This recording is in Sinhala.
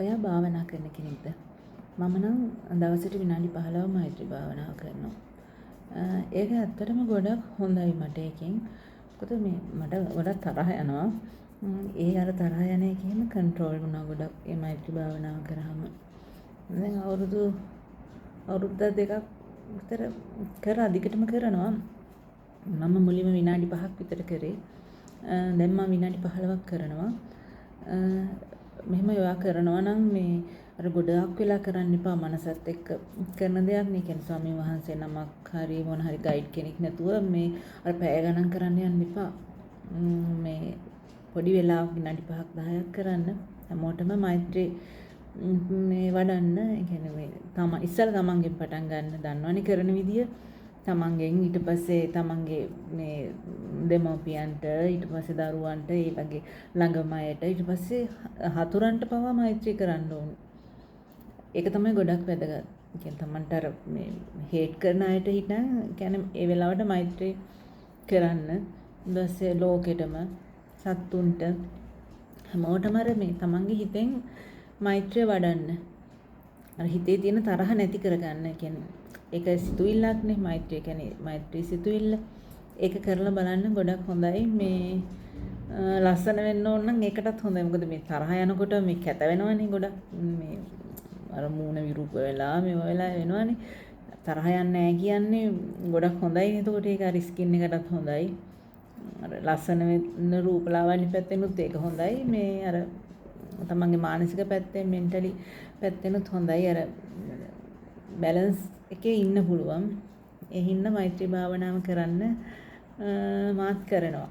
ඔයා භාවනා කරන කෙනෙක්ද? මම නම් දවසට විනාඩි 15ක් මෛත්‍රී භාවනාව කරනවා. ඒක ඇත්තටම ගොඩක් හොඳයි මට ඒකෙන්. මොකද මට ගොඩක් තරහ යනවා. ඒ අර තරහ යන එකේම කන්ට්‍රෝල් වුණා ගොඩක් මේ මෛත්‍රී භාවනාව කරාම. දැන් අවුරුද්ද දෙකක් විතර කරා දිගටම කරනවා. මම මුලින්ම විනාඩි 5ක් විතර කරේ. දැන් මම විනාඩි 15ක් කරනවා. මෙහෙම ඔයා කරනවා නම් මේ අර ගොඩාක් වෙලා කරන්න එපා මනසත් එක්ක කරන දෙයක් නේ. කියන්නේ ස්වාමීන් වහන්සේ නමක් හරි මොන හරි ගයිඩ් කෙනෙක් නැතුව මේ අර පැය ගණන් කරන්න යන්න එපා. මේ පොඩි වෙලාවක් විනාඩි 5ක් 10ක් කරන්න. හැමෝටම මෛත්‍රී මේ වඩන්න. ඒ කියන්නේ මේ ඉස්සෙල්ලා තමන්ගෙන් පටන් ගන්න දන්නවනේ කරන විදිය. තමන්ගෙන් ඊට පස්සේ තමන්ගේ මේ දෙමව්පියන්ට ඊට පස්සේ දරුවන්ට ඒ වගේ ළඟම අයට ඊට පස්සේ හතුරන්ට පවා මෛත්‍රී කරන්න ඕනේ. ඒක තමයි ගොඩක් වැදගත්. කියන්නේ තමන්ට අර මේ හේට් කරන අයට හිටන් කියන්නේ ඒ වෙලාවට මෛත්‍රී කරන්න. ඊට පස්සේ ලෝකෙටම සත්තුන්ට හැමෝටම අර මේ තමන්ගේ හිතෙන් මෛත්‍රිය වඩන්න. අර හිතේ තියෙන තරහ නැති කරගන්න. කියන්නේ ඒක සිතුවිල්ලක් නේ මෛත්‍රිය කියන්නේ මෛත්‍රී සිතුවිල්ල. ඒක කරලා බලන්න ගොඩක් හොඳයි. මේ ලස්සන වෙන්න ඕන නම් ඒකටත් හොඳයි. මොකද මේ තරහ යනකොට මේ කැත වෙනවනේ ගොඩක්. මේ අර මූණ විරූප වෙලා මේව වෙලා වෙනවනේ. තරහ යන්නේ නැහැ කියන්නේ ගොඩක් හොඳයි. එතකොට ඒක අර ස්කින් එකටත් හොඳයි. අර ලස්සන වෙන රූපලාවන්‍ය පැත්තෙනුත් ඒක හොඳයි. මේ අර තමන්ගේ මානසික පැත්තෙන් මෙන්ටලි පැත්තෙනුත් හොඳයි. අර බැලන්ස් එකේ ඉන්න පුළුවන්. ඒ හින්දා මෛත්‍රී භාවනාව කරන්න මාත් කරනවා.